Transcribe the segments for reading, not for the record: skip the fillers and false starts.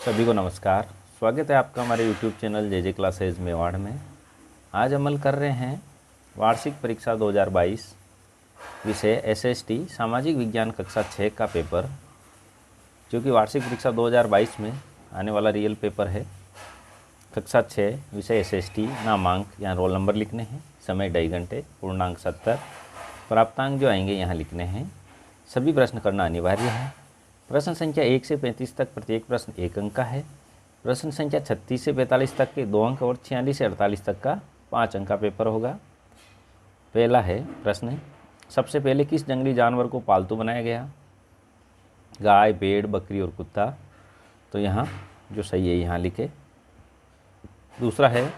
सभी को नमस्कार। स्वागत है आपका हमारे YouTube चैनल जे क्लासेज मेवाड़ में। आज अमल कर रहे हैं वार्षिक परीक्षा 2022 विषय SST सामाजिक विज्ञान कक्षा 6 का पेपर, जो कि वार्षिक परीक्षा 2022 में आने वाला रियल पेपर है। कक्षा 6 विषय SST। नामांक यहाँ रोल नंबर लिखने हैं, समय 2.5 घंटे, पूर्णांक 70, प्राप्तांक जो आएंगे यहाँ लिखने हैं। सभी प्रश्न करना अनिवार्य है। प्रश्न संख्या 1 से 35 तक प्रत्येक प्रश्न 1 अंक का है। प्रश्न संख्या 36 से 45 तक के 2 अंक और 46 से 48 तक का 5 अंक का पेपर होगा। पहला है प्रश्न, सबसे पहले किस जंगली जानवर को पालतू बनाया गया? गाय, भेड़, बकरी और कुत्ता। तो यहाँ जो सही है यहाँ लिखे। दूसरा है,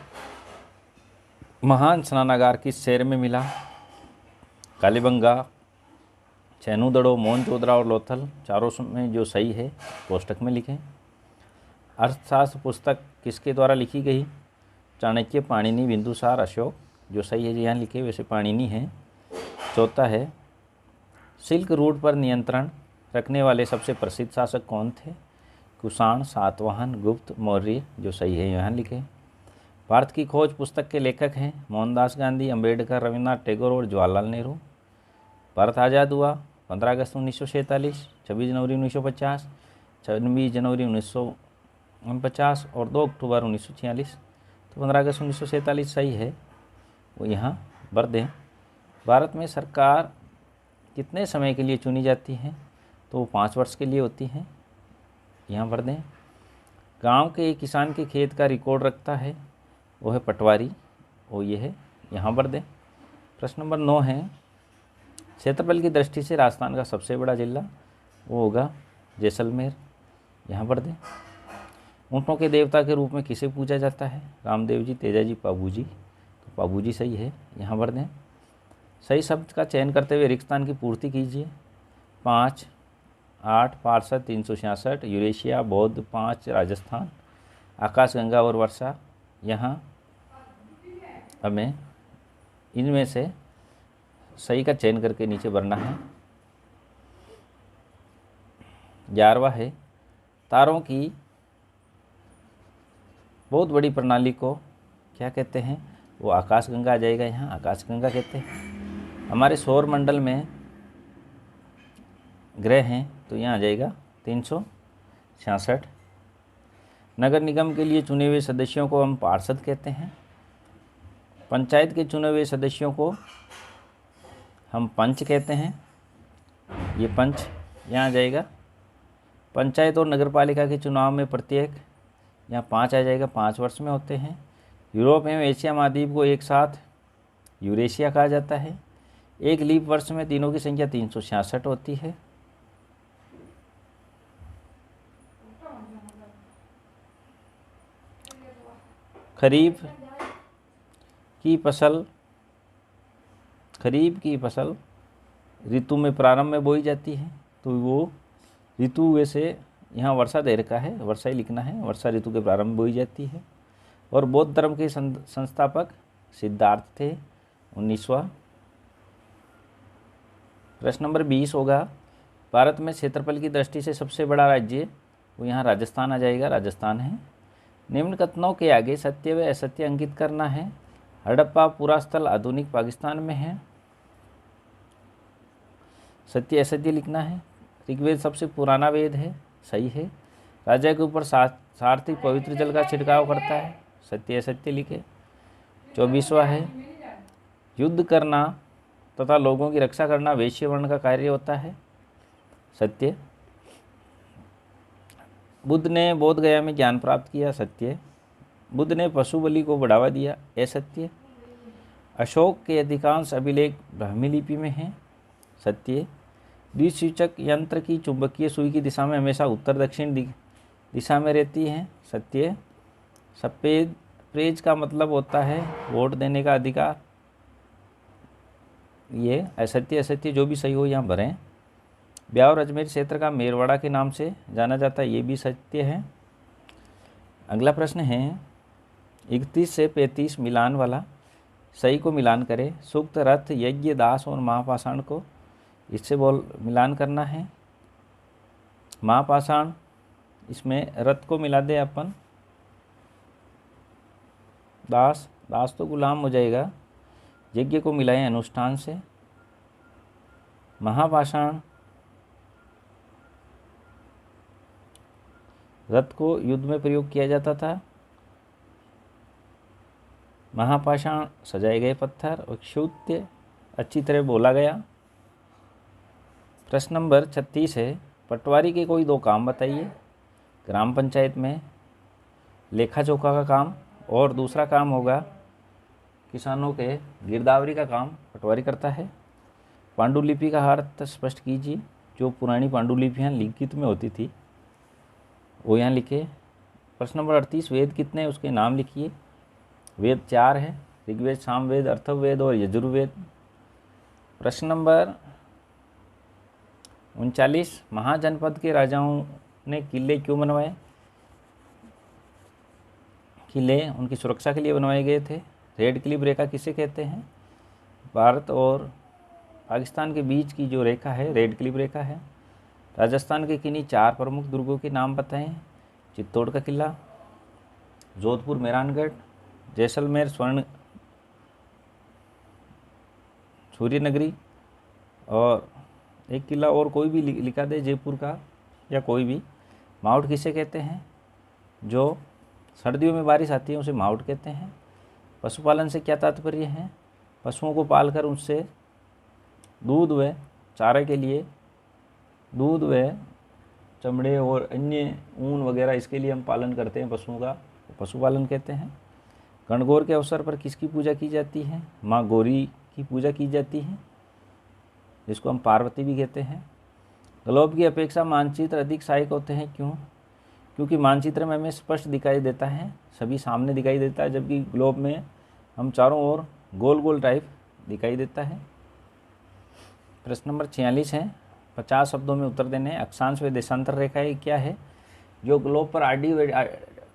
महान स्नानागार किस शहर में मिला? कालीबंगा, चैनूदड़ो, मोहनजोदड़ो और लोथल। चारों में जो सही है कोष्टक में लिखें। अर्थशास्त्र पुस्तक किसके द्वारा लिखी गई? चाणक्य, पाणिनि, बिंदुसार, अशोक। जो सही है यहाँ लिखे, वैसे पाणिनि है। चौथा है, सिल्क रूट पर नियंत्रण रखने वाले सबसे प्रसिद्ध शासक कौन थे? कुषाण, सातवाहन, गुप्त, मौर्य। जो सही है यहाँ लिखे। भारत की खोज पुस्तक के लेखक हैं मोहनदास गांधी, अंबेडकर, रविन्द्रनाथ टैगोर और जवाहरलाल नेहरू। भारत आज़ाद हुआ 15 अगस्त 1947, 26 जनवरी 1950, 26 जनवरी 1949 और 2 अक्टूबर 1946। तो 15 अगस्त 1947 सही है, वो यहाँ भर दें। भारत में सरकार कितने समय के लिए चुनी जाती है? तो वो 5 वर्ष के लिए होती हैं, यहाँ भर दें। गांव के एक किसान के खेत का रिकॉर्ड रखता है, वो है पटवारी, वो ये है, यहाँ भर दें। प्रश्न नंबर 9 है, क्षेत्रफल की दृष्टि से राजस्थान का सबसे बड़ा जिला वो होगा जैसलमेर, यहाँ पर दें। ऊँटों के देवता के रूप में किसे पूजा जाता है? रामदेव जी, तेजाजी, पाबूजी। तो पाबूजी सही है, यहाँ पर दें। सही शब्द का चयन करते हुए रिक्त स्थान की पूर्ति कीजिए। 5, 8, पार्षद 366, यूरेशिया, बौद्ध 5, राजस्थान, आकाशगंगा और वर्षा। यहाँ हमें इनमें से सही का चयन करके नीचे भरना है। 11वां है, तारों की बहुत बड़ी प्रणाली को क्या कहते हैं? वो आकाशगंगा आ जाएगा, यहाँ आकाशगंगा कहते हैं। हमारे सौर मंडल में ग्रह हैं, तो यहाँ आ जाएगा 366। नगर निगम के लिए चुने हुए सदस्यों को हम पार्षद कहते हैं। पंचायत के चुने हुए सदस्यों को हम पंच कहते हैं, ये पंच यहाँ आ जाएगा। पंचायत और नगरपालिका के चुनाव में प्रत्येक यहाँ 5 आ जाएगा, 5 वर्ष में होते हैं। यूरोप एवं एशिया महाद्वीप को एक साथ यूरेशिया कहा जाता है। एक लीप वर्ष में दिनों की संख्या 366 होती है। खरीफ की फसल ऋतु में प्रारंभ में बोई जाती है, तो वो ऋतु वैसे यहाँ वर्षा दे रखा है, वर्षा ही लिखना है। वर्षा ऋतु के प्रारंभ में बोई जाती है। और बौद्ध धर्म के संस्थापक सिद्धार्थ थे, 19वां। प्रश्न नंबर 20 होगा, भारत में क्षेत्रफल की दृष्टि से सबसे बड़ा राज्य वो यहाँ राजस्थान आ जाएगा, राजस्थान है। निम्न कथनों के आगे सत्य व असत्य अंकित करना है। हड़प्पा पूरा स्थल आधुनिक पाकिस्तान में है, सत्य असत्य लिखना है। ऋग्वेद सबसे पुराना वेद है, सही है। राजा के ऊपर सारथी पवित्र जल का छिड़काव करता है, सत्य असत्य लिखे। 24वां है, युद्ध करना तथा लोगों की रक्षा करना वैश्य वर्ण का कार्य होता है, सत्य। बुद्ध ने बोध गया में ज्ञान प्राप्त किया, सत्य। बुद्ध ने पशु बलि को बढ़ावा दिया, असत्य। अशोक के अधिकांश अभिलेख ब्राह्मी लिपि में हैं, सत्य। द्विसूचक यंत्र की चुंबकीय सुई की दिशा में हमेशा उत्तर दक्षिण दिशा में रहती है, सत्य। सफ़ेद प्रेज का मतलब होता है वोट देने का अधिकार, ये असत्य असत्य जो भी सही हो यहाँ भरें। ब्यावर अजमेर क्षेत्र का मेरवाड़ा के नाम से जाना जाता है, ये भी सत्य है। अगला प्रश्न है, 31 से 35 मिलान वाला सही को मिलान करें। सूक्त, रथ, यज्ञ, दास और महापाषाण को इससे मिलान करना है। महापाषाण इसमें रथ को मिला दे अपन, दास, दास तो गुलाम हो जाएगा। यज्ञ को मिलाएं अनुष्ठान से। महापाषाण, रथ को युद्ध में प्रयोग किया जाता था। महापाषाण सजाए गए पत्थर। और क्षुत्य अच्छी तरह बोला गया। प्रश्न नंबर 36 है, पटवारी के कोई दो काम बताइए। ग्राम पंचायत में लेखा जोखा का काम और दूसरा काम होगा किसानों के गिरदावरी का काम पटवारी करता है। पांडुलिपि का अर्थ स्पष्ट कीजिए। जो पुरानी पांडुलिपियाँ लिखित में होती थी वो यहाँ लिखे। प्रश्न नंबर 38, वेद कितने हैं उसके नाम लिखिए। वेद 4 है, ऋग्वेद, सामवेद, अथर्ववेद और यजुर्वेद। प्रश्न नंबर 39, महाजनपद के राजाओं ने किले क्यों बनवाए। किले उनकी सुरक्षा के लिए बनवाए गए थे। रेड क्लिफ रेखा किसे कहते हैं। भारत और पाकिस्तान के बीच की जो रेखा है रेड क्लिफ रेखा है। राजस्थान के किन्हीं 4 प्रमुख दुर्गों के नाम बताएं। चित्तौड़ का किला, जोधपुर मेहरानगढ़, जैसलमेर स्वर्ण सूर्य नगरी, और एक किला और कोई भी लिखा दे, जयपुर का या कोई भी। मावठ किसे कहते हैं। जो सर्दियों में बारिश आती है उसे मावठ कहते हैं। पशुपालन से क्या तात्पर्य है। पशुओं को पालकर उससे दूध व चारे के लिए, दूध व चमड़े और अन्य ऊन वगैरह इसके लिए हम पालन करते हैं पशुओं का, पशुपालन कहते हैं। गणगौर के अवसर पर किसकी पूजा की जाती है। माँ गौरी की पूजा की जाती है, जिसको हम पार्वती भी कहते हैं। ग्लोब की अपेक्षा मानचित्र अधिक सहायक होते हैं, क्यों। क्योंकि मानचित्र में हमें स्पष्ट दिखाई देता है, सभी सामने दिखाई देता है, जबकि ग्लोब में हम चारों ओर गोल गोल टाइप दिखाई देता है। प्रश्न नंबर 46 है, 50 शब्दों में उत्तर देने। अक्षांश व देशांतर रेखाएं क्या है। जो ग्लोब पर आडी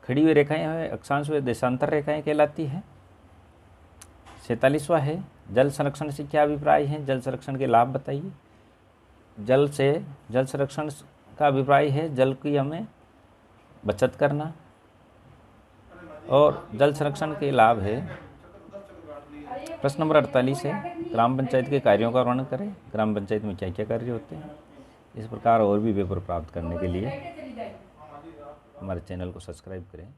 खड़ी हुई रेखाएं हैं अक्षांश व देशांतर रेखाएं कहलाती है। 47वां है, जल संरक्षण से क्या अभिप्राय है। जल संरक्षण के लाभ बताइए। जल संरक्षण का अभिप्राय है जल की हमें बचत करना, और जल संरक्षण के लाभ है। प्रश्न नंबर 48 है, ग्राम पंचायत के कार्यों का वर्णन करें। ग्राम पंचायत में क्या क्या कार्य होते हैं। इस प्रकार और भी पेपर प्राप्त करने के लिए हमारे चैनल को सब्सक्राइब करें।